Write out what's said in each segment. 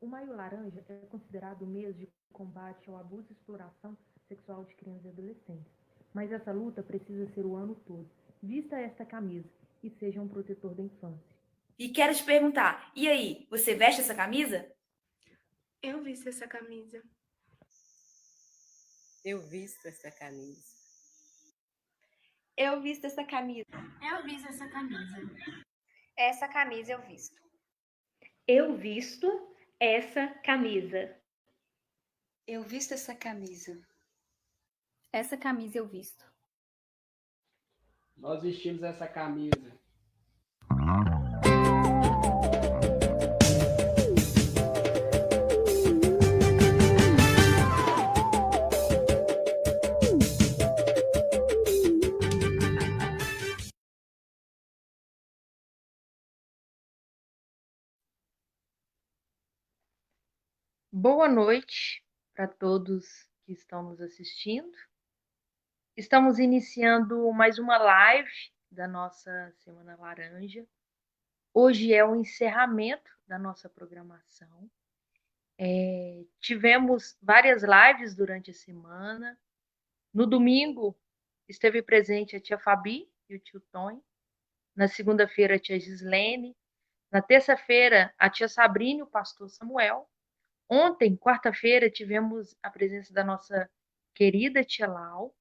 O Maio Laranja é considerado o mês de combate ao abuso e exploração sexual de crianças e adolescentes. Mas essa luta precisa ser o ano todo. Vista esta camisa e seja um protetor da infância. E quero te perguntar, e aí, você veste essa camisa? Eu visto essa camisa. Eu visto essa camisa. Eu visto essa camisa. Eu visto essa camisa. Essa camisa eu visto. Eu visto essa camisa. Eu visto essa camisa. Essa camisa eu visto. Nós vestimos essa camisa. Boa noite para todos que estão nos assistindo. Estamos iniciando mais uma live da nossa Semana Laranja. Hoje é o encerramento da nossa programação. Tivemos várias lives durante a semana. No domingo, esteve presente a tia Fabi e o tio Tonho. Na segunda-feira, a tia Gislene. Na terça-feira, a tia Sabrina e o pastor Samuel. Ontem, quarta-feira, tivemos a presença da nossa querida tia Lau.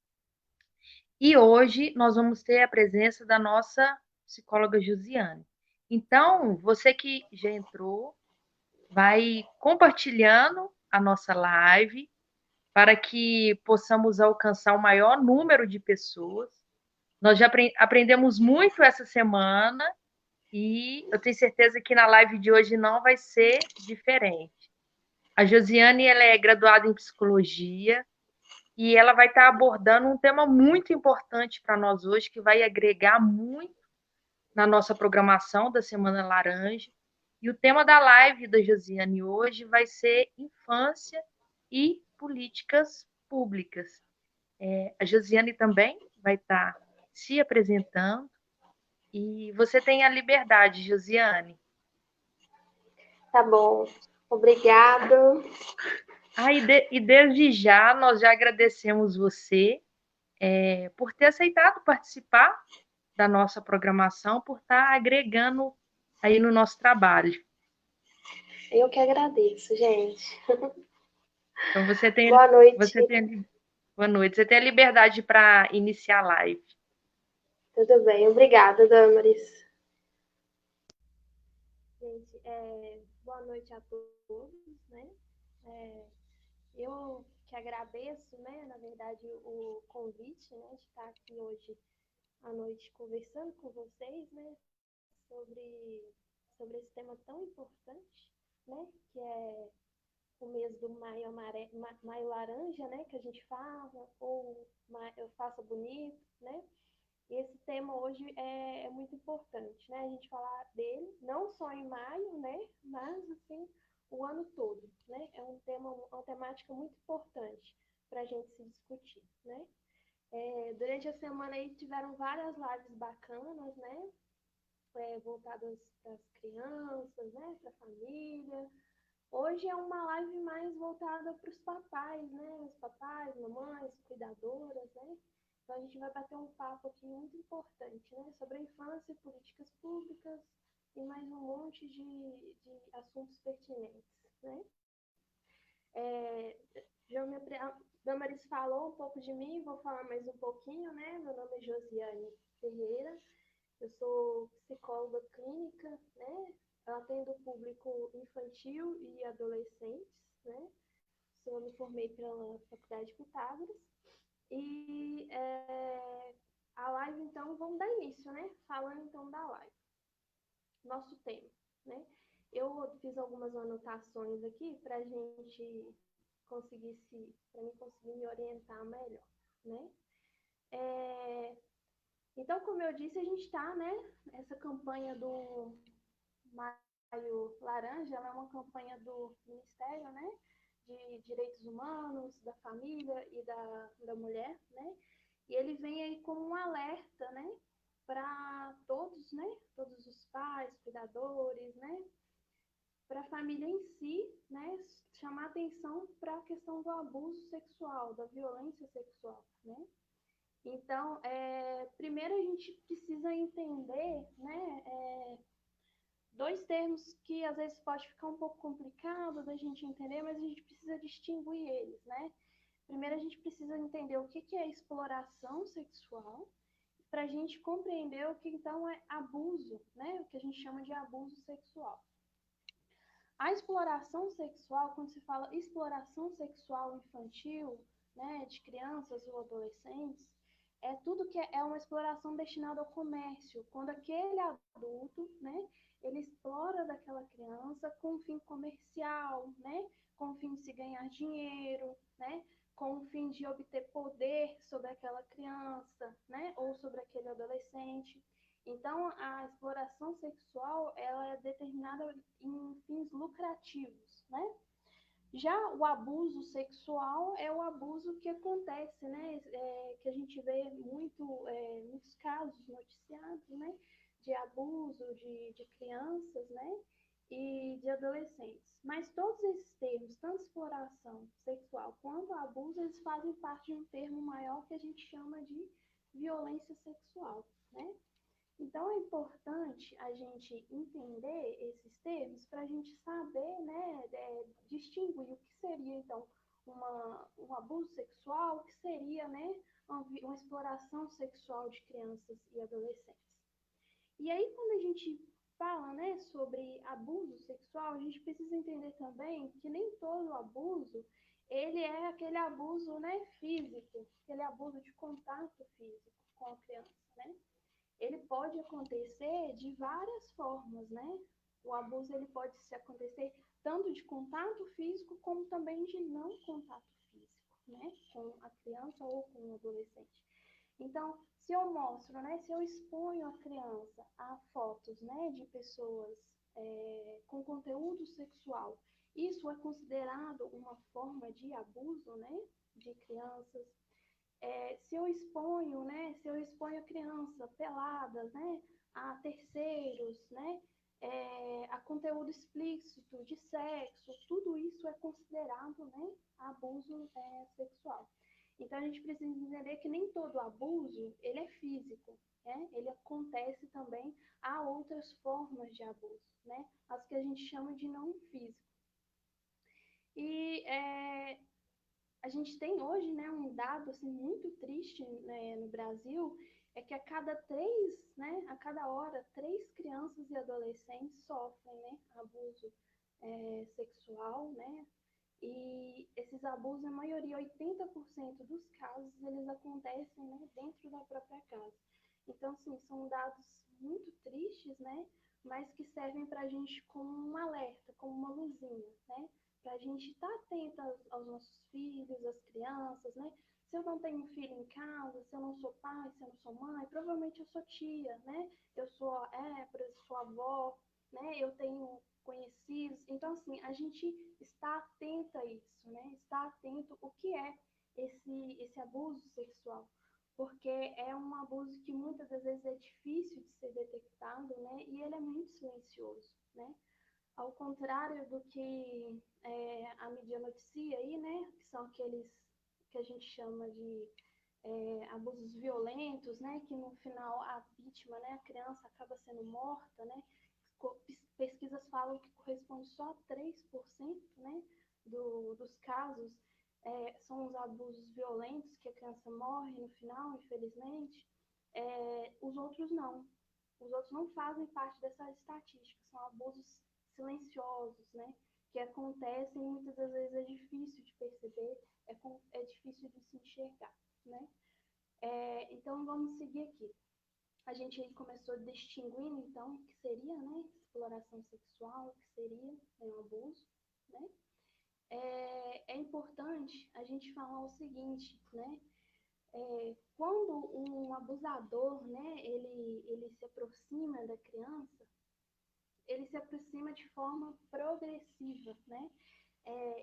E hoje nós vamos ter a presença da nossa psicóloga Josiane. Então, você que já entrou, vai compartilhando a nossa live para que possamos alcançar o maior número de pessoas. Nós já aprendemos muito essa semana e eu tenho certeza que na live de hoje não vai ser diferente. A Josiane, ela é graduada em psicologia e ela vai estar abordando um tema muito importante para nós hoje, que vai agregar muito na nossa programação da Semana Laranja. E o tema da live da Josiane hoje vai ser infância e políticas públicas. A Josiane também vai estar se apresentando e você tem a liberdade, Josiane. Tá bom. Obrigada. E desde já, nós já agradecemos você por ter aceitado participar da nossa programação, por estar agregando aí no nosso trabalho. Eu que agradeço, gente. Então, você tem... Boa noite. Boa noite. Você tem a liberdade para iniciar a live. Tudo bem. Obrigada, Damaris. Gente, boa noite a todos, né? Eu que agradeço, né, na verdade, o convite, né, de estar aqui hoje à noite conversando com vocês, né, sobre esse tema tão importante, né, que é o mês do maio laranja, né, que a gente fala, ou eu faça bonito, né, e esse tema hoje é muito importante, né, a gente falar dele, não só em maio, né, mas, assim, o ano todo, né? É uma temática muito importante para a gente se discutir, né? Durante a semana aí tiveram várias lives bacanas, né? Voltadas para as crianças, né? Para a família. Hoje é uma live mais voltada para os papais, né? Os papais, mamães, cuidadoras, né? Então a gente vai bater um papo aqui muito importante, né? Sobre a infância, políticas públicas e mais um monte de assuntos pertinentes, né? A Damaris falou um pouco de mim, vou falar mais um pouquinho, né? Meu nome é Josiane Ferreira, eu sou psicóloga clínica, né? Eu atendo público infantil e adolescentes, né? Eu me formei pela Faculdade Pitágoras e a live, então, vamos dar início, né? Falando, então, da live. Nosso tema, né? Eu fiz algumas anotações aqui para a gente conseguir me orientar melhor, né? Então, como eu disse, a gente está, né? Essa campanha do Maio Laranja, ela é uma campanha do Ministério, né? De Direitos Humanos, da Família e da Mulher, né? E ele vem aí como um alerta, né? Para todos, né? Todos os pais, cuidadores, né? para a família em si, né, chamar atenção para a questão do abuso sexual, da violência sexual, né? Então, primeiro a gente precisa entender, né, dois termos que às vezes pode ficar um pouco complicado da gente entender, mas a gente precisa distinguir eles, né? Primeiro a gente precisa entender o que é exploração sexual, para a gente compreender o que então é abuso, né? O que a gente chama de abuso sexual. A exploração sexual, quando se fala exploração sexual infantil, né, de crianças ou adolescentes, é tudo que é uma exploração destinada ao comércio, quando aquele adulto, né, ele explora daquela criança com um fim comercial, né, com o fim de se ganhar dinheiro, né, com o fim de obter poder sobre aquela criança, né, ou sobre aquele adolescente. Então, a exploração sexual ela é determinada em fins lucrativos, né? Já o abuso sexual é o abuso que acontece, né? Que a gente vê muitos casos noticiados, né? De abuso de crianças, né? E de adolescentes. Mas todos esses termos, tanto exploração sexual quanto abuso, eles fazem parte de um termo maior que a gente chama de violência sexual, né? Então, é importante a gente entender esses termos para a gente saber, né, distinguir o que seria, então, um abuso sexual, o que seria, né, uma exploração sexual de crianças e adolescentes. E aí, quando a gente fala, né, sobre abuso sexual, a gente precisa entender também que nem todo abuso, ele é aquele abuso, né, físico, aquele abuso de contato físico com a criança, né? Ele pode acontecer de várias formas, né? O abuso ele pode se acontecer tanto de contato físico como também de não contato físico, né? Com a criança ou com o adolescente. Então, se eu mostro, né? Se eu exponho a criança a fotos, né? De pessoas com conteúdo sexual, isso é considerado uma forma de abuso, né? De crianças. Se eu exponho, né, se eu exponho a criança pelada, né, a terceiros, né, a conteúdo explícito de sexo, tudo isso é considerado, né, abuso sexual. Então a gente precisa entender que nem todo abuso ele é físico, né? Ele acontece também, há outras formas de abuso, né? As que a gente chama de não físico. E a gente tem hoje, né, um dado assim, muito triste, né, no Brasil, é que a cada hora, 3 crianças e adolescentes sofrem, né, abuso sexual, né, e esses abusos, a maioria, 80% dos casos, eles acontecem, né, dentro da própria casa. Então, assim, são dados muito tristes, né, mas que servem para a gente como um alerta, como uma luzinha, né, para a gente estar atenta aos nossos filhos, às crianças, né? Se eu não tenho filho em casa, se eu não sou pai, se eu não sou mãe, provavelmente eu sou tia, né? Eu sou, por exemplo, sou avó, né? Eu tenho conhecidos. Então, assim, a gente está atenta a isso, né? Está atento o que é esse abuso sexual. Porque é um abuso que muitas das vezes é difícil de ser detectado, né? E ele é muito silencioso, né? Ao contrário do que a mídia noticia aí, né, que são aqueles que a gente chama de abusos violentos, né, que no final a vítima, né, a criança acaba sendo morta, né, pesquisas falam que corresponde só a 3%, né, dos casos são os abusos violentos, que a criança morre no final, infelizmente, os outros não. Os outros não fazem parte dessa estatística, são abusos silenciosos, né? Que acontecem e muitas das vezes é difícil de perceber, é difícil de se enxergar, né? Então, vamos seguir aqui. A gente aí começou distinguindo, então, o que seria, né? Exploração sexual, o que seria um abuso, né? É importante a gente falar o seguinte, né? Quando um abusador, né, ele se aproxima da criança, ele se aproxima de forma progressiva, né?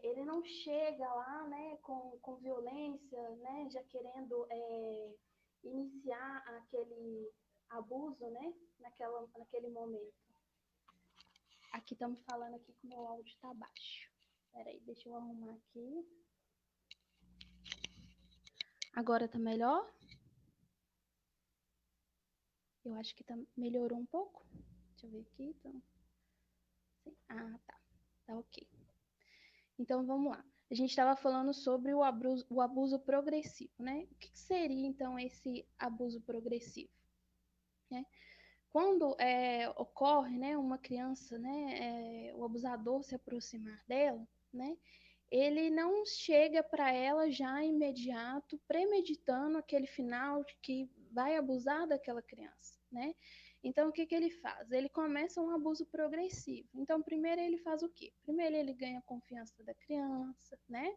Ele não chega lá, né, com violência, né, já querendo iniciar aquele abuso, né, naquele momento. Aqui estamos falando aqui que o meu áudio tá baixo. Peraí, deixa eu arrumar aqui. Agora tá melhor? Eu acho que melhorou um pouco. Deixa eu ver aqui. Então. Ah, tá. Tá ok. Então vamos lá. A gente estava falando sobre o abuso progressivo, né? O que seria então esse abuso progressivo? Né? Quando ocorre, né, uma criança, né, o abusador se aproximar dela, né, ele não chega para ela já imediato, premeditando aquele final de que vai abusar daquela criança, né? Então, o que que ele faz? Ele começa um abuso progressivo. Então, primeiro ele faz o quê? Primeiro ele ganha a confiança da criança, né?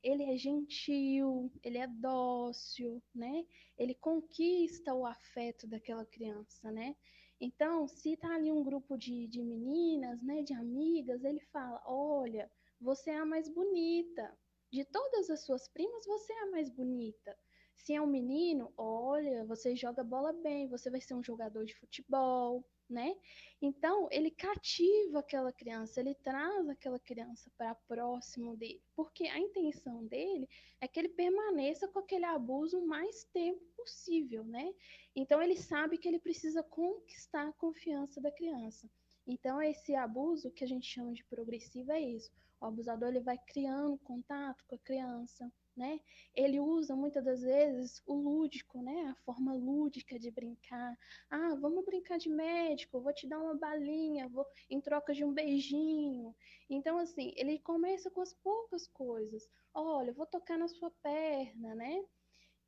Ele é gentil, ele é dócil, né? Ele conquista o afeto daquela criança, né? Então, se tá ali um grupo de meninas, né, de amigas, ele fala: olha, você é a mais bonita. De todas as suas primas, você é a mais bonita. Se é um menino, olha, você joga bola bem, você vai ser um jogador de futebol, né? Então, ele cativa aquela criança, ele traz aquela criança para próximo dele, porque a intenção dele é que ele permaneça com aquele abuso o mais tempo possível, né? Então, ele sabe que ele precisa conquistar a confiança da criança. Então, esse abuso que a gente chama de progressivo é isso. O abusador ele vai criando contato com a criança, né? Ele usa muitas das vezes o lúdico, né? A forma lúdica de brincar. Ah, vamos brincar de médico, vou te dar uma balinha, vou em troca de um beijinho. Então, assim, ele começa com as poucas coisas. Olha, eu vou tocar na sua perna, né?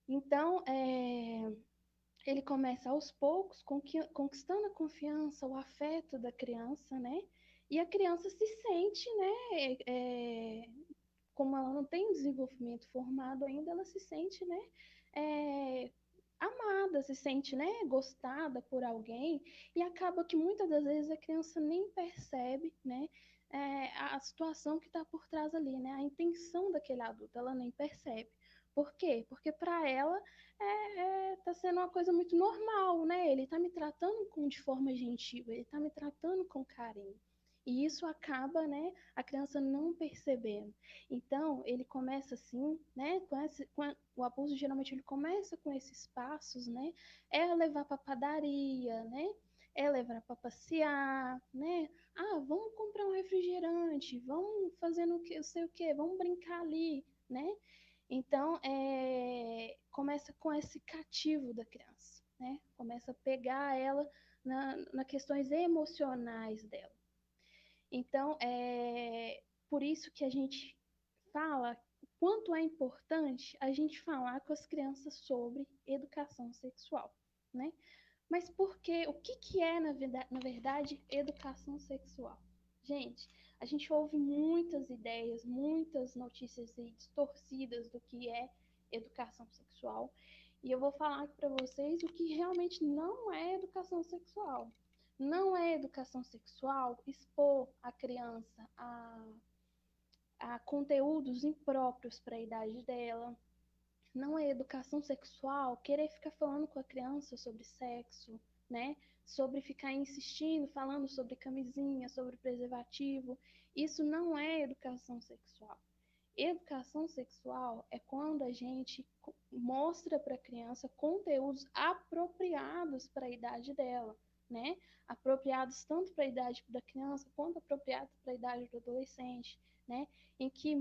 Então, ele começa aos poucos, conquistando a confiança, o afeto da criança, né? E a criança se sente, né? Como ela não tem um desenvolvimento formado ainda, ela se sente, né? Amada, se sente, né, gostada por alguém, e acaba que muitas das vezes a criança nem percebe, né, a situação que está por trás ali, né, a intenção daquele adulto, ela nem percebe. Por quê? Porque para ela tá sendo uma coisa muito normal, né? Ele tá me tratando de forma gentil, ele tá me tratando com carinho. E isso acaba, né, a criança não percebendo. Então, ele começa assim, né, o abuso geralmente ele começa com esses passos, né, é levar para padaria, né, é levar para passear, né, ah, vamos comprar um refrigerante, vamos fazendo o que, eu sei o que, vamos brincar ali, né. Então, começa com esse cativo da criança, né, começa a pegar ela na questões emocionais dela. Então, por isso que a gente fala o quanto é importante a gente falar com as crianças sobre educação sexual, né? Mas o que é, na verdade, educação sexual? Gente, a gente ouve muitas ideias, muitas notícias aí distorcidas do que é educação sexual, e eu vou falar aqui para vocês o que realmente não é educação sexual. Não é educação sexual expor a criança a conteúdos impróprios para a idade dela. Não é educação sexual querer ficar falando com a criança sobre sexo, né? Sobre ficar insistindo, falando sobre camisinha, sobre preservativo. Isso não é educação sexual. Educação sexual é quando a gente mostra para a criança conteúdos apropriados para a idade dela, né? Apropriados tanto para a idade da criança quanto apropriados para a idade do adolescente, né? Em que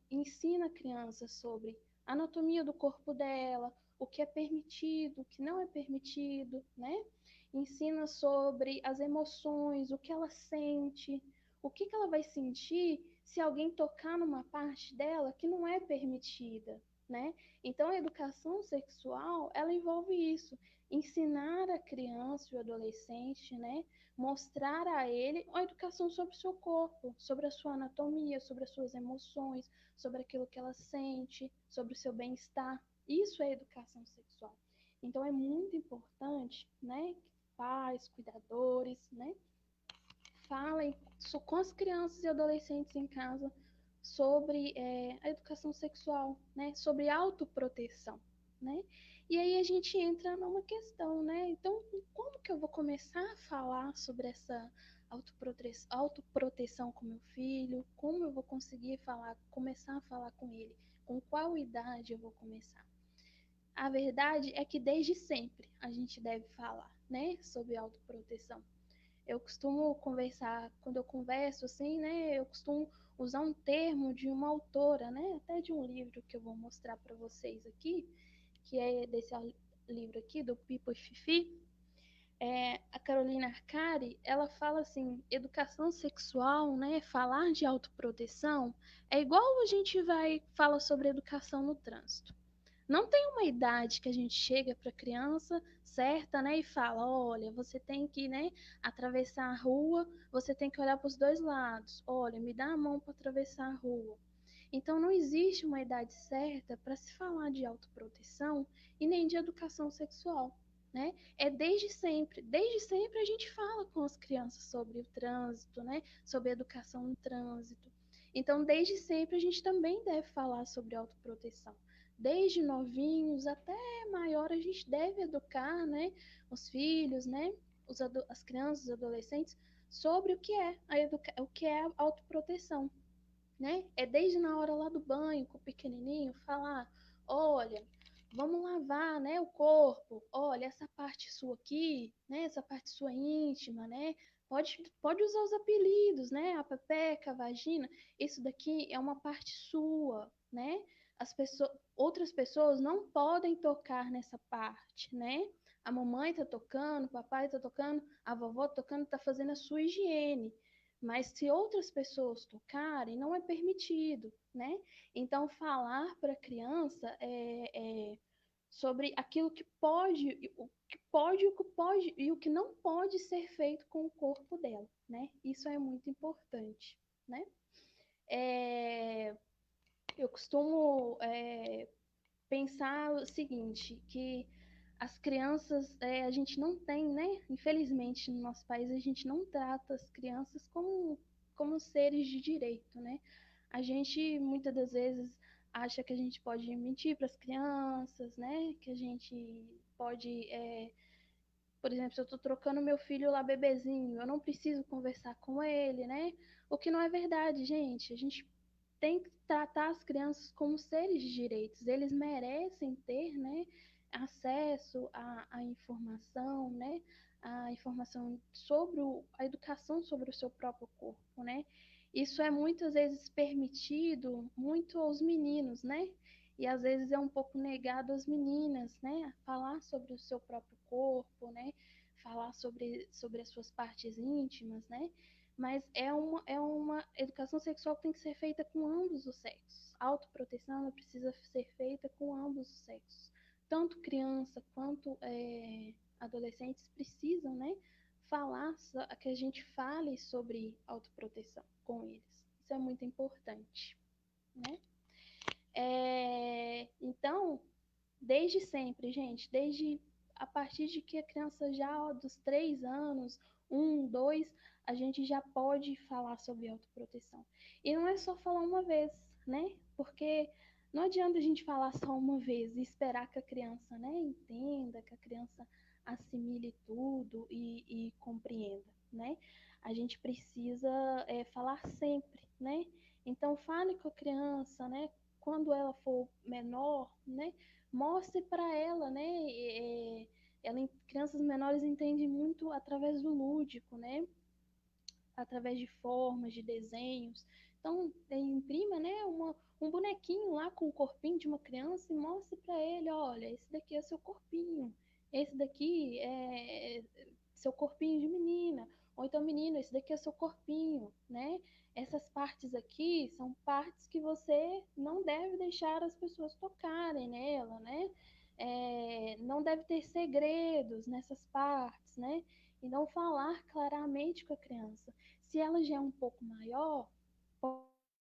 ensina a criança sobre a anatomia do corpo dela, o que é permitido, o que não é permitido, né? Ensina sobre as emoções, o que ela sente, o que ela vai sentir se alguém tocar numa parte dela que não é permitida, né? Então, a educação sexual, ela envolve isso, ensinar a criança e o adolescente, né? Mostrar a ele a educação sobre o seu corpo, sobre a sua anatomia, sobre as suas emoções, sobre aquilo que ela sente, sobre o seu bem-estar. Isso é educação sexual. Então, é muito importante, né? Que pais, cuidadores, né? Falem com as crianças e adolescentes em casa sobre a educação sexual, né? Sobre autoproteção, né? E aí a gente entra numa questão, né? Então, como que eu vou começar a falar sobre essa autoproteção com meu filho? Como eu vou conseguir começar a falar com ele? Com qual idade eu vou começar? A verdade é que desde sempre a gente deve falar, né, sobre autoproteção. Eu costumo conversar, quando eu converso assim, né, eu costumo usar um termo de uma autora, né, até de um livro que eu vou mostrar para vocês aqui, que é desse livro aqui, do Pipo e Fifi. A Carolina Arcari, ela fala assim, educação sexual, né, falar de autoproteção, é igual a gente fala sobre educação no trânsito. Não tem uma idade que a gente chega para a criança certa, né, e fala, olha, você tem que, né, atravessar a rua, você tem que olhar para os dois lados. Olha, me dá a mão para atravessar a rua. Então não existe uma idade certa para se falar de autoproteção e nem de educação sexual, né? É desde sempre a gente fala com as crianças sobre o trânsito, né, sobre a educação no trânsito. Então, desde sempre a gente também deve falar sobre autoproteção. Desde novinhos até maior, a gente deve educar, né, os filhos, né, as crianças, os adolescentes, sobre o que é a autoproteção, né? É desde na hora lá do banho, com o pequenininho, falar, olha, vamos lavar, né, o corpo, olha, essa parte sua aqui, né, essa parte sua íntima, né, pode usar os apelidos, né, a pepeca, a vagina, isso daqui é uma parte sua, né, outras pessoas não podem tocar nessa parte, né, a mamãe tá tocando, o papai tá tocando, a vovó tá tocando, tá fazendo a sua higiene, mas se outras pessoas tocarem, não é permitido, né? Então, falar para a criança sobre aquilo que pode, o que não pode ser feito com o corpo dela, né? Isso é muito importante, né? Eu costumo pensar o seguinte, que as crianças, a gente não tem, né? Infelizmente, no nosso país, a gente não trata as crianças como seres de direito, né? A gente, muitas das vezes, acha que a gente pode mentir para as crianças, né? Que a gente pode, por exemplo, se eu estou trocando meu filho lá bebezinho, eu não preciso conversar com ele, né? O que não é verdade, gente. A gente tem que tratar as crianças como seres de direitos. Eles merecem ter, né, acesso à informação, né, a informação sobre a educação sobre o seu próprio corpo, né? Isso é muitas vezes permitido muito aos meninos, né? E às vezes é um pouco negado às meninas, né? Falar sobre o seu próprio corpo, né? Falar sobre as suas partes íntimas, né? Mas é uma educação sexual que tem que ser feita com ambos os sexos. A autoproteção ela precisa ser feita com ambos os sexos. Tanto criança quanto adolescentes precisam, né, que a gente fale sobre autoproteção com eles. Isso é muito importante, né? Então, desde sempre, gente, desde a partir de que a criança já dos 3 anos, 1, 2, a gente já pode falar sobre autoproteção. E não é só falar uma vez, né? Porque não adianta a gente falar só uma vez e esperar que a criança, né, entenda, que a criança assimile tudo e compreenda, né? A gente precisa falar sempre, né? Então fale com a criança, né? Quando ela for menor, né? Mostre para ela, né? Crianças menores entendem muito através do lúdico, né? Através de formas, de desenhos. Então, imprima, né, um bonequinho lá com o corpinho de uma criança e mostre para ele, olha, esse daqui é seu corpinho, esse daqui é seu corpinho de menina, ou então, menino, esse daqui é seu corpinho, né? Essas partes aqui são partes que você não deve deixar as pessoas tocarem nela, né? Não deve ter segredos nessas partes, né? Então, falar claramente com a criança. Se ela já é um pouco maior,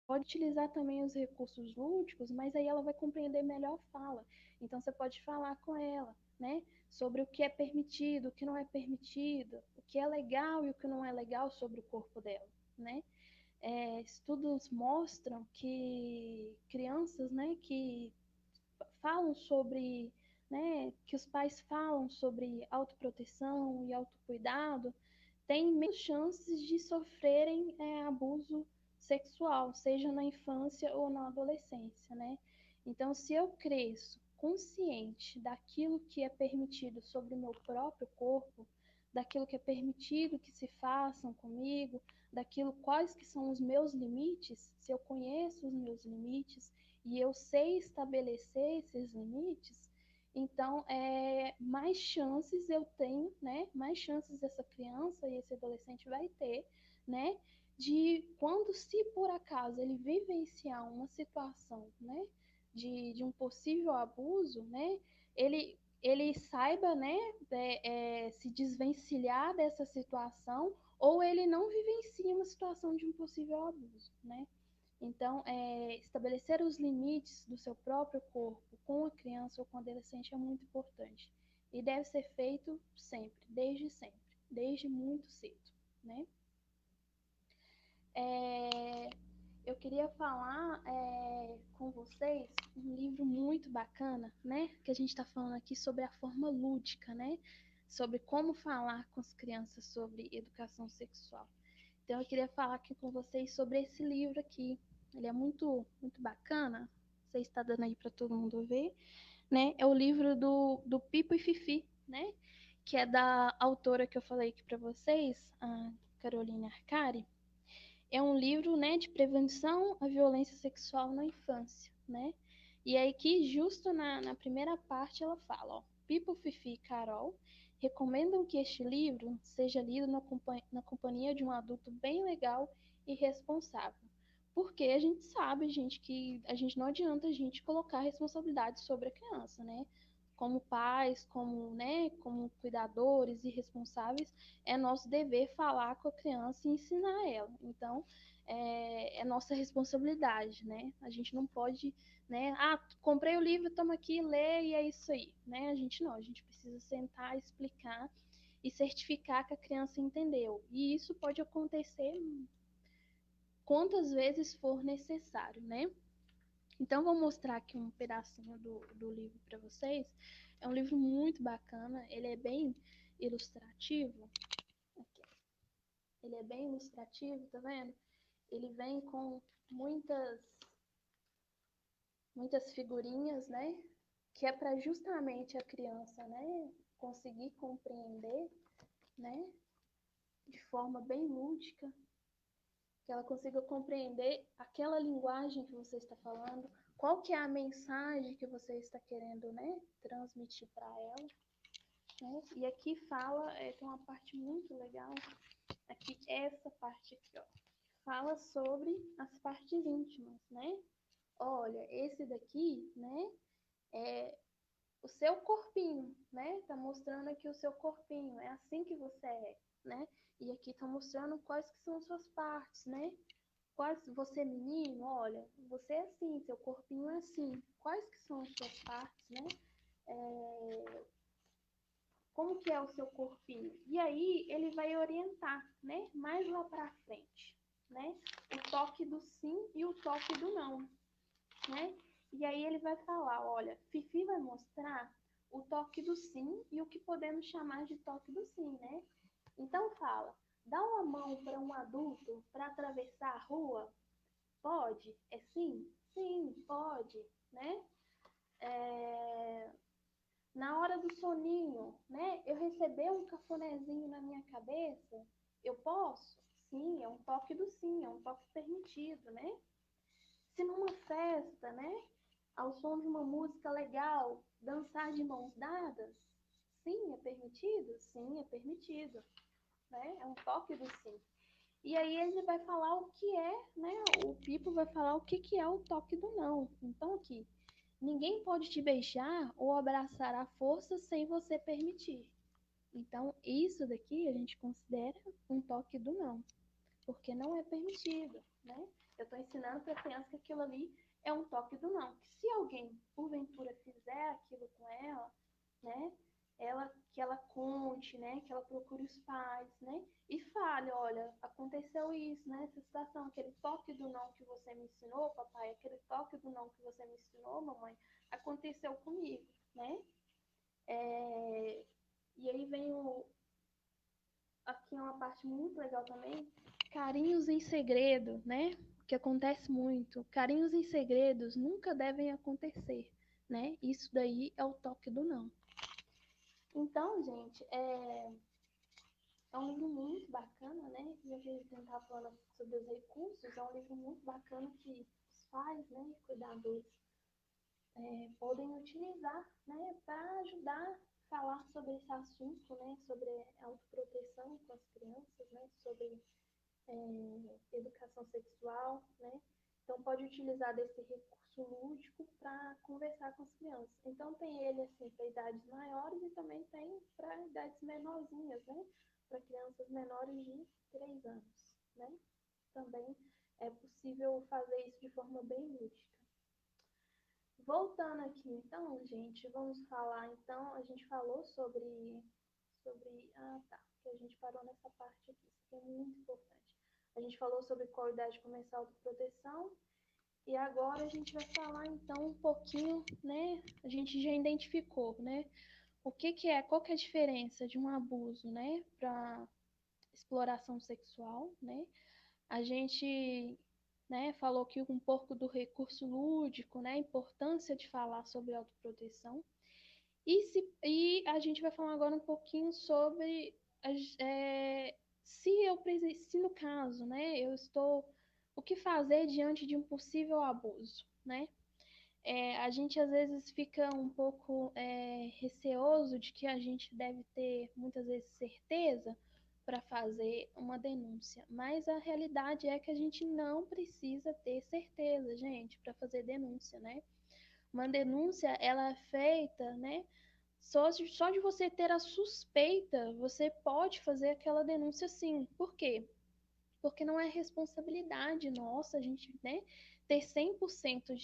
pode utilizar também os recursos lúdicos, mas aí ela vai compreender melhor a fala. Então, você pode falar com ela, né? Sobre o que é permitido, o que não é permitido, o que é legal e o que não é legal sobre o corpo dela, né? Estudos mostram que crianças, né, que falam sobre né, que os pais falam sobre autoproteção e autocuidado, têm menos chances de sofrerem abuso sexual, seja na infância ou na adolescência, né? Então, se eu cresço consciente daquilo que é permitido sobre o meu próprio corpo, daquilo que é permitido que se façam comigo, daquilo quais que são os meus limites, se eu conheço os meus limites e eu sei estabelecer esses limites, então mais chances eu tenho, né? Mais chances essa criança e esse adolescente vai ter, né? De quando, se por acaso ele vivenciar uma situação, né? De um possível abuso, né? Ele saiba, né, se desvencilhar dessa situação, ou ele não vivencia uma situação de um possível abuso, né? Então, estabelecer os limites do seu próprio corpo com a criança ou com o adolescente é muito importante. E deve ser feito sempre, desde muito cedo, né? Eu queria falar com vocês um livro muito bacana, né? Que a gente está falando aqui sobre a forma lúdica, né? Sobre como falar com as crianças sobre educação sexual. Então, eu queria falar aqui com vocês sobre esse livro aqui. Ele é muito, muito bacana. Você está dando aí para todo mundo ver, né? É o livro do Pipo e Fifi, né? Que é da autora que eu falei aqui para vocês, a Caroline Arcari. É um livro, né, de prevenção à violência sexual na infância, né? E aí que justo na primeira parte ela fala, ó, Pipo, Fifi e Carol recomendam que este livro seja lido na companhia de um adulto bem legal e responsável. Porque a gente sabe, gente, que a gente não adianta a gente colocar responsabilidade sobre a criança, né? Como pais, como, né, como cuidadores e responsáveis, é nosso dever falar com a criança e ensinar ela. Então, é nossa responsabilidade, né? A gente não pode, né? Ah, comprei o livro, toma aqui, lê e é isso aí, né? A gente não, a gente precisa sentar, explicar e certificar que a criança entendeu. E isso pode acontecer quantas vezes for necessário, né? Então, vou mostrar aqui um pedacinho do livro para vocês. É um livro muito bacana, ele é bem ilustrativo. Aqui. Ele é bem ilustrativo, tá vendo? Ele vem com muitas figurinhas, né? Que é para justamente a criança, né? Conseguir compreender, né? De forma bem lúdica, que ela consiga compreender aquela linguagem que você está falando, qual que é a mensagem que você está querendo, né, transmitir para ela, né? E aqui fala, tem uma parte muito legal, aqui essa parte aqui, ó, fala sobre as partes íntimas, né? Olha, esse daqui, né, é o seu corpinho, né? Tá mostrando aqui o seu corpinho, é assim que você é, né? E aqui tá mostrando quais que são suas partes, né? Quais, você menino, olha, você é assim, seu corpinho é assim. Quais que são as suas partes, né? Como que é o seu corpinho? E aí ele vai orientar, né? Mais lá pra frente, né? O toque do sim e o toque do não, né? E aí ele vai falar, olha, Fifi vai mostrar o toque do sim e o que podemos chamar de toque do sim, né? Então fala, dá uma mão para um adulto para atravessar a rua? Pode? É sim? Sim, pode, né? Na hora do soninho, né? Eu receber um cafunézinho na minha cabeça, eu posso? Sim, é um toque do sim, é um toque permitido, né? Se numa festa, né? Ao som de uma música legal, dançar de mãos dadas, sim, é permitido? Sim, é permitido, né? É um toque do sim. E aí ele vai falar o que é, né? O Pipo vai falar o que é o toque do não. Então aqui, ninguém pode te beijar ou abraçar à força sem você permitir. Então isso daqui a gente considera um toque do não, porque não é permitido, né? Eu estou ensinando para a criança que aquilo ali é um toque do não. Que se alguém, porventura, fizer aquilo com ela, né? Que ela conte, né? Que ela procure os pais, né? E fale, olha, aconteceu isso, né? Essa situação, aquele toque do não que você me ensinou, papai, aquele toque do não que você me ensinou, mamãe, aconteceu comigo, né? E aí vem aqui é uma parte muito legal também, carinhos em segredo, né? Que acontece muito. Carinhos em segredos nunca devem acontecer, né? Isso daí é o toque do não. Então, gente, é um livro muito bacana, né? Já que a gente estava falando sobre os recursos, é um livro muito bacana que os pais, né, cuidadores, podem utilizar, né, para ajudar a falar sobre esse assunto, né, sobre autoproteção com as crianças, né, sobre educação sexual, né? Então pode utilizar desse recurso lúdico para conversar com as crianças. Então tem ele assim para idades maiores e também tem para idades menorzinhas, né? Para crianças menores de 3 anos, né? Também é possível fazer isso de forma bem lúdica. Voltando aqui então, gente, vamos falar então, a gente falou sobre que a gente parou nessa parte aqui, isso aqui é muito importante. A gente falou sobre qual idade começar a autoproteção. E agora a gente vai falar então um pouquinho, né? A gente já identificou, né? Qual que é a diferença de um abuso, né? Para exploração sexual, né? A gente, né, falou aqui um pouco do recurso lúdico, né? A importância de falar sobre autoproteção. E a gente vai falar agora um pouquinho sobre se no caso, né, o que fazer diante de um possível abuso, né? A gente às vezes fica um pouco receoso de que a gente deve ter muitas vezes certeza para fazer uma denúncia, mas a realidade é que a gente não precisa ter certeza, gente, para fazer denúncia, né? Uma denúncia, ela é feita, né? Só de você ter a suspeita, você pode fazer aquela denúncia sim. Por quê? Porque não é responsabilidade nossa a gente, né, ter 100%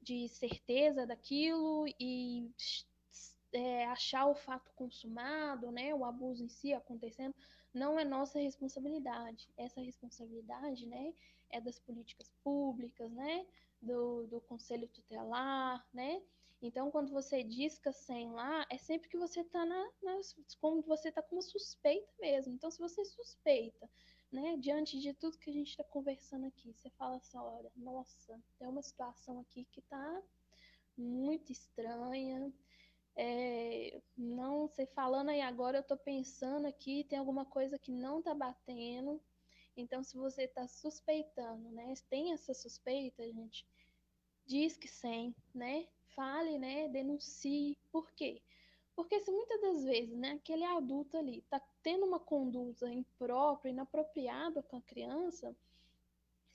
de certeza daquilo e achar o fato consumado, né, o abuso em si acontecendo, não é nossa responsabilidade. Essa responsabilidade, né, é das políticas públicas, né, do conselho tutelar, né? Então, quando você disca 100 lá, é sempre que você está como você está com uma suspeita mesmo. Então, se você suspeita, né, diante de tudo que a gente está conversando aqui, você fala assim, olha, nossa, tem uma situação aqui que está muito estranha. Não sei, falando aí agora, eu estou pensando aqui, tem alguma coisa que não está batendo. Então, se você está suspeitando, né, tem essa suspeita, gente, diz que sim, né? Fale, né? Denuncie. Por quê? Porque se muitas das vezes, né, aquele adulto ali tá tendo uma conduta imprópria, inapropriada com a criança,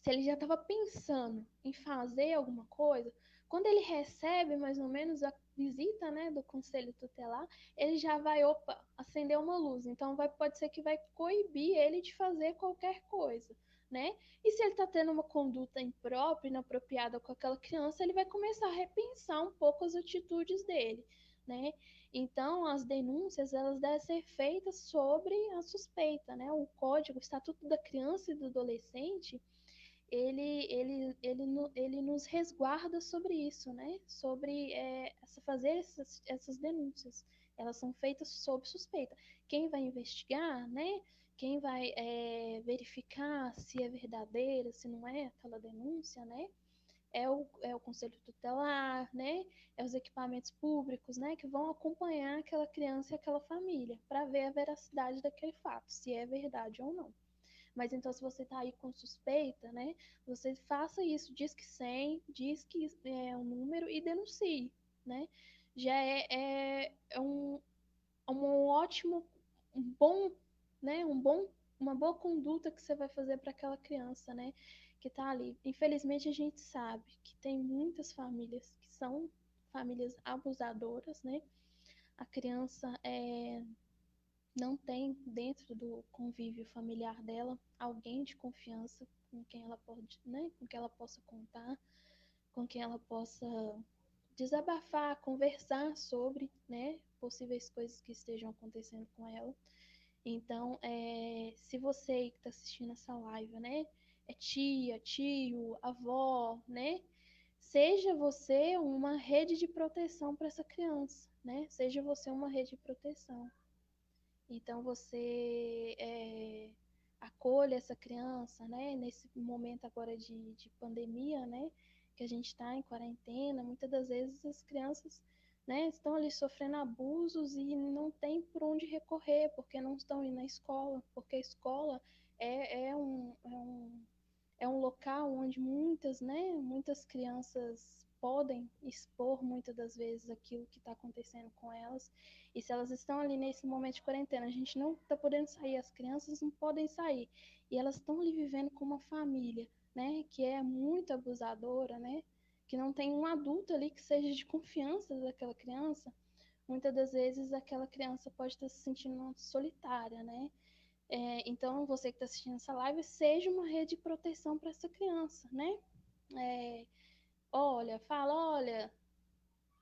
se ele já estava pensando em fazer alguma coisa, quando ele recebe mais ou menos a visita, né, do conselho tutelar, ele já vai, opa, acender uma luz. Então pode ser que vai coibir ele de fazer qualquer coisa, né? E se ele está tendo uma conduta imprópria, inapropriada com aquela criança, ele vai começar a repensar um pouco as atitudes dele, né? Então, as denúncias, elas devem ser feitas sobre a suspeita, né? O Código, o Estatuto da Criança e do Adolescente, ele nos resguarda sobre isso, né? Sobre fazer essas denúncias. Elas são feitas sob suspeita. Quem vai investigar, né? Quem vai verificar se é verdadeira, se não é aquela denúncia, né? É o Conselho Tutelar, né? É os equipamentos públicos, né? Que vão acompanhar aquela criança e aquela família para ver a veracidade daquele fato, se é verdade ou não. Mas então, se você está aí com suspeita, né? Você faça isso, diz que 100, diz que é um número e denuncie, né? Já é um ótimo, um bom, né? Uma boa conduta que você vai fazer para aquela criança, né? Que está ali. Infelizmente, a gente sabe que tem muitas famílias que são famílias abusadoras, né? A criança não tem dentro do convívio familiar dela alguém de confiança com quem ela pode, né, com quem ela possa contar, com quem ela possa desabafar, conversar sobre, né, possíveis coisas que estejam acontecendo com ela. Então, se você que está assistindo essa live, né, é tia, tio, avó, né, seja você uma rede de proteção para essa criança, né? Seja você uma rede de proteção. Então você acolha essa criança, né? Nesse momento agora de pandemia, né? Que a gente está em quarentena, muitas das vezes as crianças, né, estão ali sofrendo abusos e não tem por onde recorrer, porque não estão indo na escola, porque a escola é um local onde muitas crianças podem expor muitas das vezes aquilo que está acontecendo com elas. E se elas estão ali nesse momento de quarentena, a gente não está podendo sair, as crianças não podem sair. E elas estão ali vivendo com uma família, né, que é muito abusadora, né, que não tem um adulto ali que seja de confiança daquela criança. Muitas das vezes aquela criança pode estar se sentindo solitária, né? Então, você que está assistindo essa live, seja uma rede de proteção para essa criança, né? Olha,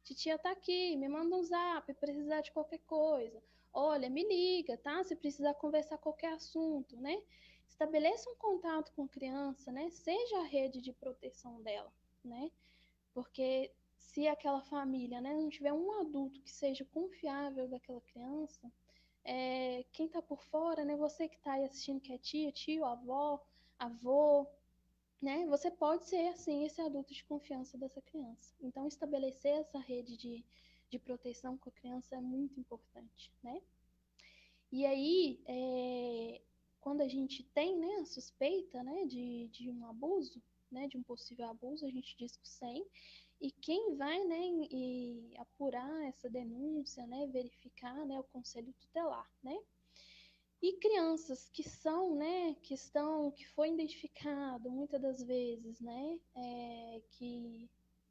titia tá aqui, me manda um zap, precisar de qualquer coisa. Olha, me liga, tá? Se precisar conversar qualquer assunto, né? Estabeleça um contato com a criança, né? Seja a rede de proteção dela, né? Porque se aquela família, né, não tiver um adulto que seja confiável daquela criança, quem tá por fora, né? Você que tá aí assistindo que é tia, tio, avó, avô, né? Você pode ser, assim, esse adulto de confiança dessa criança. Então, estabelecer essa rede de proteção com a criança é muito importante, né? E aí, quando a gente tem, né, a suspeita, né, de um abuso, né, de um possível abuso, a gente diz que 100, e quem vai, né, e apurar essa denúncia, né, verificar, né, o conselho tutelar, né? E crianças que são, né, que foi identificado muitas das vezes, né, que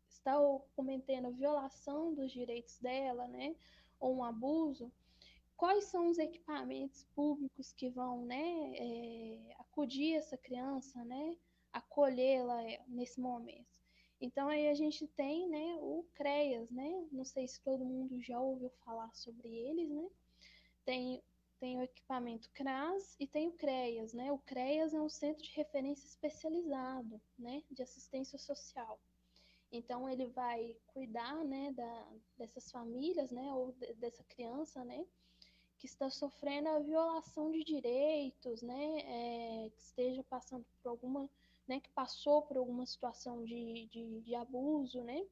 está cometendo violação dos direitos dela, né, ou um abuso, quais são os equipamentos públicos que vão, né, acudir essa criança, né, acolhê-la nesse momento? Então aí a gente tem, né, o CREAS, né, não sei se todo mundo já ouviu falar sobre eles, né, tem, tem o equipamento CRAS e tem o CREAS, né? O CREAS é um centro de referência especializado, né, de assistência social. Então ele vai cuidar, né, dessas famílias, né, ou dessa criança, né, que está sofrendo a violação de direitos, né, que esteja passando por alguma, né, que passou por alguma situação de abuso, né.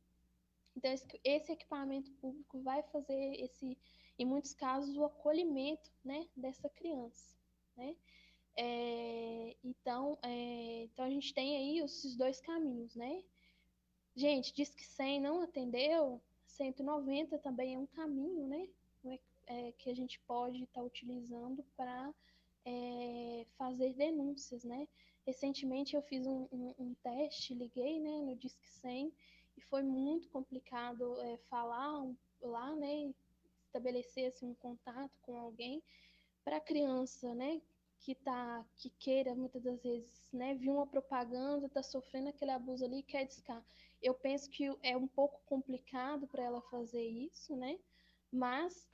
Então, esse equipamento público vai fazer em muitos casos, o acolhimento, né, dessa criança, né? Então a gente tem aí esses dois caminhos, né? Gente, diz que 100 não atendeu, 190 também é um caminho, né? Que a gente pode estar utilizando para fazer denúncias, né? Recentemente eu fiz um teste, liguei, né, no Disque 100 e foi muito complicado falar lá, né, estabelecer assim, um contato com alguém para a criança, né, que queira muitas das vezes, né, viu uma propaganda, está sofrendo aquele abuso ali e quer discar. Eu penso que é um pouco complicado para ela fazer isso, né, mas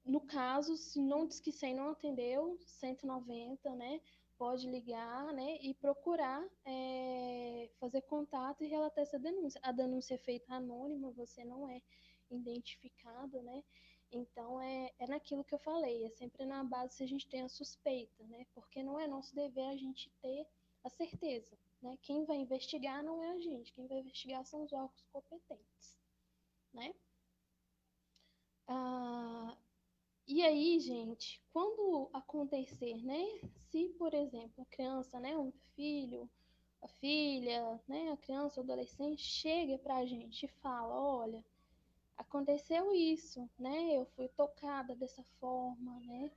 no caso, se não diz que 100 não atendeu, 190, né, pode ligar, né, e procurar fazer contato e relatar essa denúncia. A denúncia é feita anônima, você não é identificado, né, então é naquilo que eu falei, é sempre na base se a gente tem a suspeita, né, porque não é nosso dever a gente ter a certeza, né, quem vai investigar não é a gente, quem vai investigar são os órgãos competentes, né. E aí, gente, quando acontecer, né? Se, por exemplo, a criança, né, um filho, a filha, né, a criança, o adolescente chega pra gente e fala, olha, aconteceu isso, né? Eu fui tocada dessa forma, né?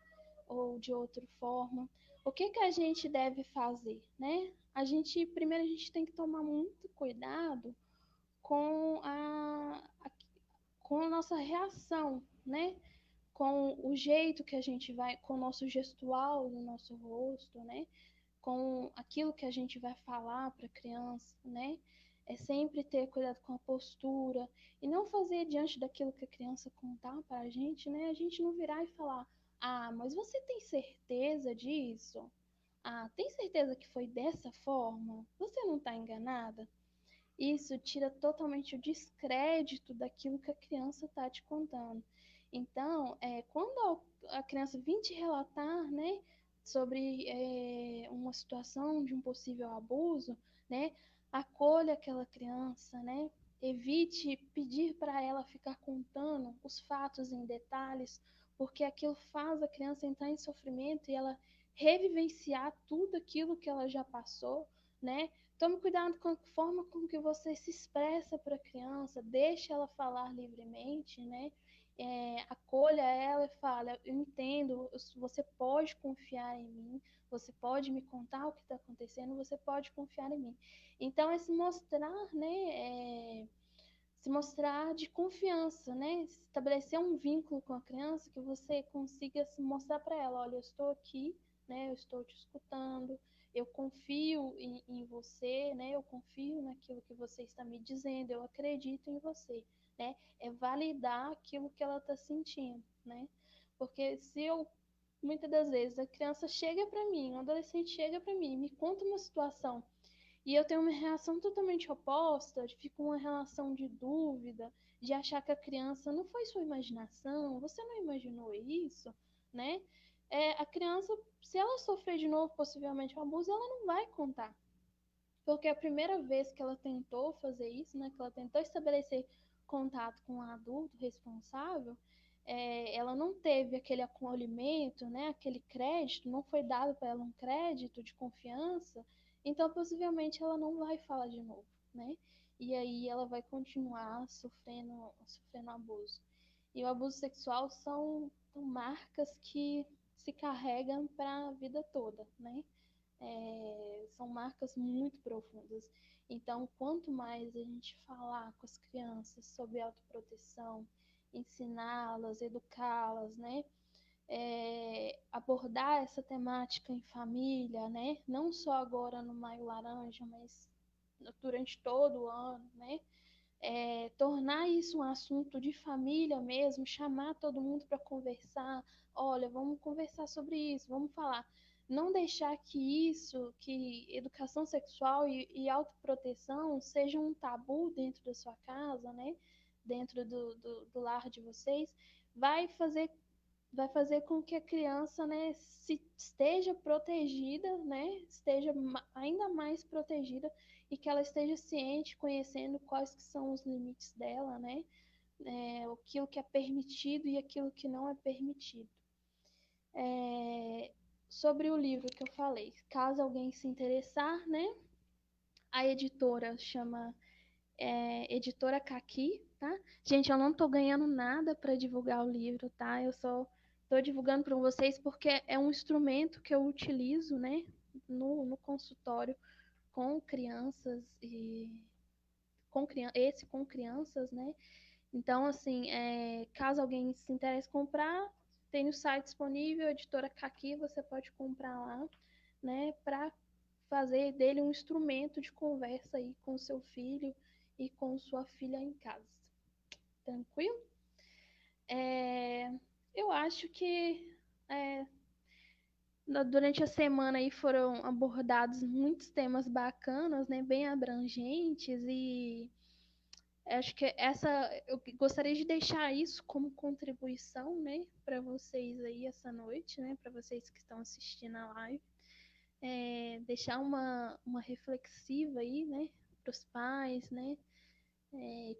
Ou de outra forma. O que que a gente deve fazer, né? Primeiro a gente tem que tomar muito cuidado com com a nossa reação, né? Com o jeito que a gente vai, com o nosso gestual do nosso rosto, né? Com aquilo que a gente vai falar para a criança, né? É sempre ter cuidado com a postura e não fazer diante daquilo que a criança contar para a gente, né? A gente não virar e falar: "Ah, mas você tem certeza disso? Ah, tem certeza que foi dessa forma? Você não está enganada?" isso tira totalmente o descrédito daquilo que a criança está te contando. Então, quando a criança vir te relatar, né, sobre uma situação de um possível abuso, né, acolha aquela criança, né, evite pedir para ela ficar contando os fatos em detalhes, porque aquilo faz a criança entrar em sofrimento e ela revivenciar tudo aquilo que ela já passou, né? Tome cuidado com a forma com que você se expressa para a criança, deixe ela falar livremente, né? Acolha ela e fala, eu entendo, você pode confiar em mim, você pode me contar o que está acontecendo, você pode confiar em mim. Então, é se mostrar, né? Se mostrar de confiança, né? Estabelecer um vínculo com a criança que você consiga se mostrar para ela, olha, eu estou aqui, né? Eu estou te escutando, eu confio em você, né? Eu confio naquilo que você está me dizendo, eu acredito em você, né? É validar aquilo que ela está sentindo, né? Porque se eu muitas das vezes a criança chega para mim, um adolescente chega para mim, me conta uma situação e eu tenho uma reação totalmente oposta, fica uma relação de dúvida, de achar que a criança não foi sua imaginação, você não imaginou isso, né? A criança, se ela sofrer de novo possivelmente um abuso, ela não vai contar. Porque a primeira vez que ela tentou fazer isso, né, que ela tentou estabelecer contato com um adulto responsável, ela não teve aquele acolhimento, né, aquele crédito, não foi dado para ela um crédito de confiança, então possivelmente ela não vai falar de novo, né? E aí ela vai continuar sofrendo abuso. E o abuso sexual são marcas que se carregam para a vida toda, né? São marcas muito profundas. Então, quanto mais a gente falar com as crianças sobre autoproteção, ensiná-las, educá-las, né? Abordar essa temática em família, né? Não só agora no Maio Laranja, mas durante todo o ano, né? Tornar isso um assunto de família mesmo, chamar todo mundo para conversar. Olha, vamos conversar sobre isso, vamos falar. Não deixar que educação sexual e autoproteção seja um tabu dentro da sua casa, né? Dentro do lar de vocês, vai fazer vai fazer com que a criança, né, esteja protegida, né, esteja ainda mais protegida e que ela esteja ciente, conhecendo quais que são os limites dela, né, aquilo que é permitido e aquilo que não é permitido. Sobre o livro que eu falei, caso alguém se interessar, né, a editora chama Editora Caqui, tá? Gente, eu não tô ganhando nada para divulgar o livro, tá? Eu só tô divulgando para vocês porque é um instrumento que eu utilizo, né, no consultório com crianças e com crianças, né? Então, assim, caso alguém se interesse em comprar, tem no site disponível, Editora Caqui, você pode comprar lá, né, para fazer dele um instrumento de conversa aí com seu filho e com sua filha em casa. Tranquilo? Eu acho que durante a semana aí foram abordados muitos temas bacanas, né, bem abrangentes e acho que eu gostaria de deixar isso como contribuição, né, para vocês aí essa noite, né, para vocês que estão assistindo a live. Deixar uma reflexiva aí, né, para os pais, né,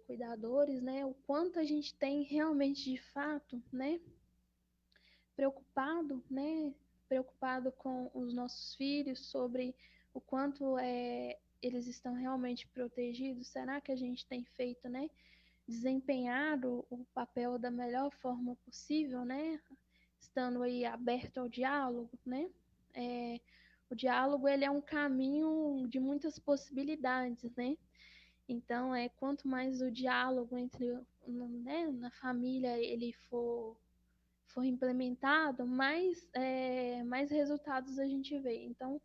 cuidadores, né, o quanto a gente tem realmente de fato, né, preocupado com os nossos filhos, sobre o quanto eles estão realmente protegidos. Será que a gente tem feito, né, desempenhado o papel da melhor forma possível, né, estando aí aberto ao diálogo, né? O diálogo ele é um caminho de muitas possibilidades, né? Então, quanto mais o diálogo né, na família ele for implementado, mais resultados a gente vê. Então,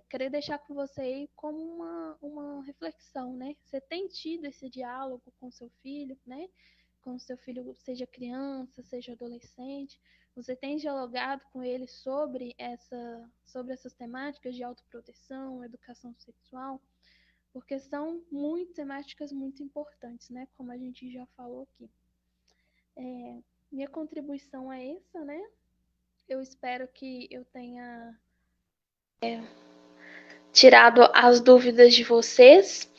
queria deixar com você aí como uma reflexão, né? Você tem tido esse diálogo com seu filho, né? Com seu filho, seja criança, seja adolescente, você tem dialogado com ele sobre essas temáticas de autoproteção, educação sexual? porque são muito temáticas muito importantes, né? Como a gente já falou aqui. Minha contribuição é essa, né? Eu espero que eu tenha tirado as dúvidas de vocês.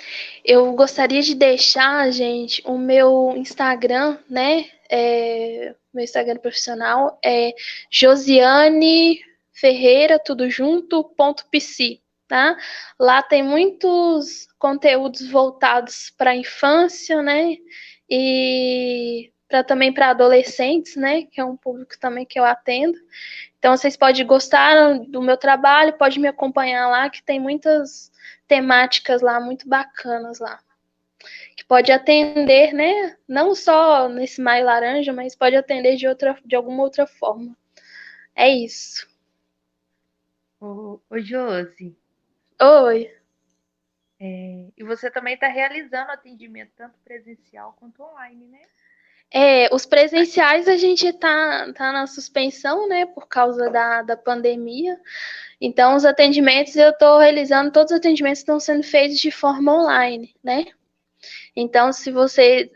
Eu gostaria de deixar, gente, o meu Instagram, né? Meu Instagram profissional é Josiane Ferreira, tudo junto, .pc, tá? Lá tem muitos conteúdos voltados para a infância, né? E também para adolescentes, né? Que é um público também que eu atendo. Então, vocês podem gostar do meu trabalho, pode me acompanhar lá, que tem muitas temáticas lá muito bacanas lá. Que pode atender, né? Não só nesse Maio Laranja, mas pode atender de alguma outra forma. É isso. Ô, Josi, Oi. e você também está realizando atendimento tanto presencial quanto online, né? Os presenciais a gente tá na suspensão, né? Por causa da pandemia. Então, os atendimentos eu estou realizando, todos os atendimentos estão sendo feitos de forma online, né? Então, se você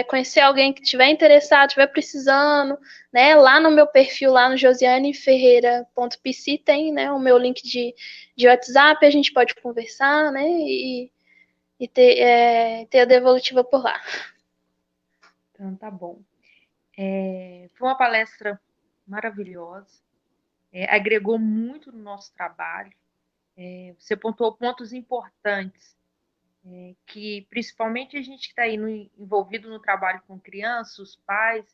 conhecer alguém que estiver interessado, estiver precisando, né? Lá no meu perfil, lá no josianeferreira.pc, tem, né, o meu link de WhatsApp, a gente pode conversar, né? E ter a devolutiva por lá. Então, tá bom. Foi uma palestra maravilhosa, agregou muito no nosso trabalho. Você pontuou pontos importantes, que principalmente a gente que está aí envolvido no trabalho com crianças, os pais,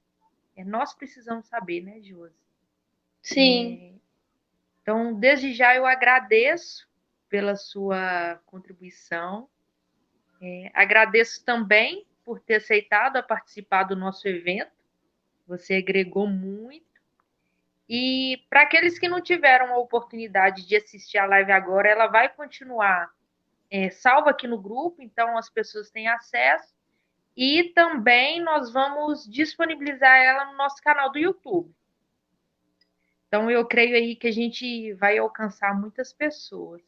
nós precisamos saber, né, Josi? Sim. Então, desde já eu agradeço pela sua contribuição, agradeço também por ter aceitado a participar do nosso evento, você agregou muito. E para aqueles que não tiveram a oportunidade de assistir a live agora, ela vai continuar salva aqui no grupo, então as pessoas têm acesso. E também nós vamos disponibilizar ela no nosso canal do YouTube. Então eu creio aí que a gente vai alcançar muitas pessoas.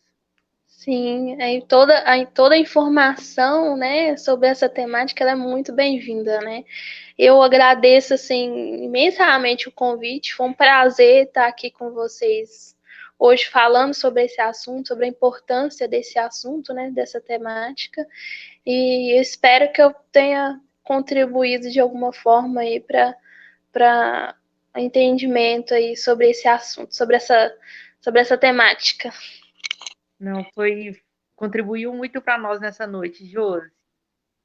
Sim, toda a informação, né, sobre essa temática ela é muito bem-vinda, né? Eu agradeço, assim, imensamente o convite. Foi um prazer estar aqui com vocês hoje falando sobre esse assunto, sobre a importância desse assunto, né, dessa temática. E eu espero que eu tenha contribuído de alguma forma aí para entendimento aí sobre esse assunto, sobre essa temática. Não, contribuiu muito para nós nessa noite, Josi.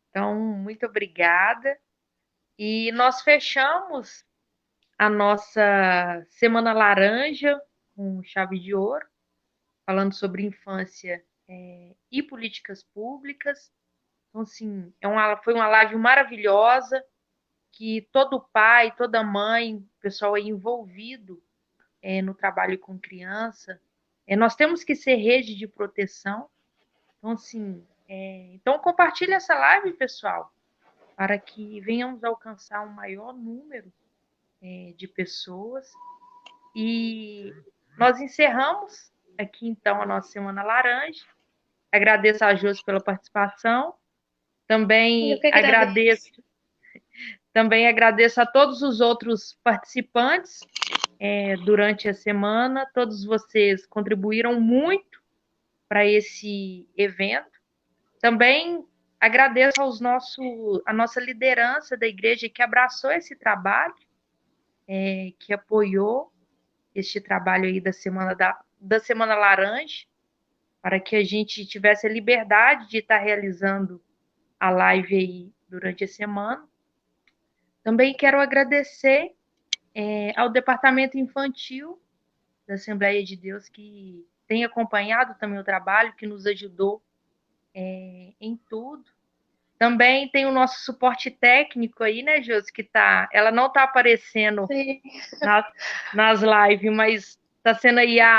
Então, muito obrigada. E nós fechamos a nossa Semana Laranja com chave de ouro, falando sobre infância e políticas públicas. Então, assim, foi uma live maravilhosa, que todo pai, toda mãe, o pessoal aí envolvido no trabalho com criança, nós temos que ser rede de proteção. Então, assim, então compartilhe essa live, pessoal, para que venhamos alcançar um maior número de pessoas. E nós encerramos aqui, então, a nossa Semana Laranja. Agradeço a Josi pela participação. Também agradeço a todos os outros participantes durante a semana. Todos vocês contribuíram muito para esse evento. Também agradeço a nossa liderança da igreja que abraçou esse trabalho, que apoiou este trabalho aí da Semana Laranja, para que a gente tivesse a liberdade de estar realizando a live aí durante a semana. Também quero agradecer ao Departamento Infantil da Assembleia de Deus, que tem acompanhado também o trabalho, que nos ajudou em tudo. Também tem o nosso suporte técnico aí, né, Josi, ela não está aparecendo nas lives, mas está sendo aí a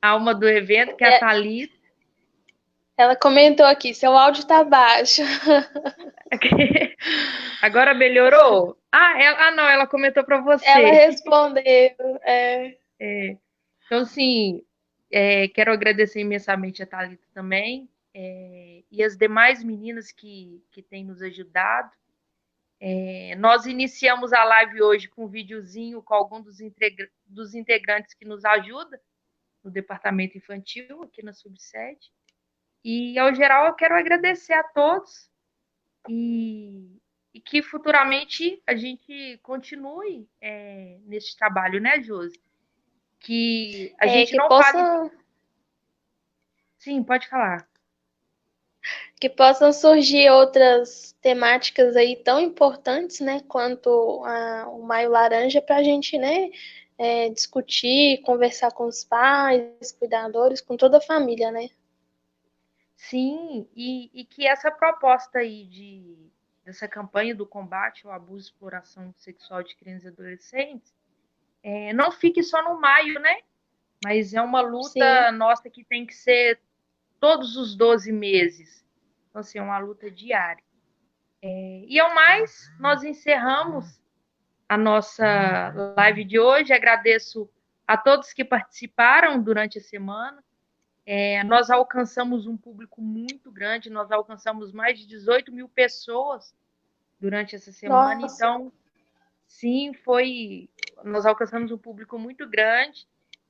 alma do evento, que é a Thalita. Ela comentou aqui, seu áudio está baixo. Agora melhorou? Não, ela comentou para você. Ela respondeu. Então, assim, quero agradecer imensamente a Thalita também. e as demais meninas que têm nos ajudado. Nós iniciamos a live hoje com um videozinho com algum dos integrantes que nos ajuda no departamento infantil, aqui na subsede. E, ao geral, eu quero agradecer a todos e que futuramente a gente continue nesse trabalho, né, Josi? Que a gente que não fale... Sim, pode falar. Que possam surgir outras temáticas aí tão importantes, né, quanto o Maio Laranja, para a gente, né, discutir, conversar com os pais, cuidadores, com toda a família, né? Sim, e que essa proposta aí dessa campanha do combate ao abuso e exploração sexual de crianças e adolescentes não fique só no maio, né? Mas é uma luta nossa que tem que ser todos os 12 meses. Então, assim, é uma luta diária. E, ao mais, nós encerramos a nossa live de hoje. Agradeço a todos que participaram durante a semana. Nós alcançamos um público muito grande, nós alcançamos mais de 18 mil pessoas durante essa semana. Nossa. Então, sim, nós alcançamos um público muito grande.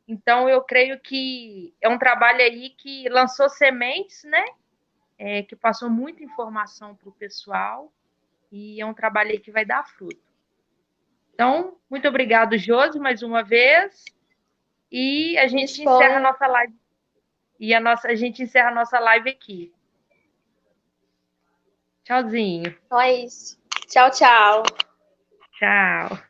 Então, eu creio que é um trabalho aí que lançou sementes, né? Que passou muita informação para o pessoal e é um trabalho aí que vai dar fruto. Então, muito obrigado, Josi, mais uma vez. E a gente encerra a nossa live. E a gente encerra a nossa live aqui. Tchauzinho. Então é isso. Tchau, tchau. Tchau.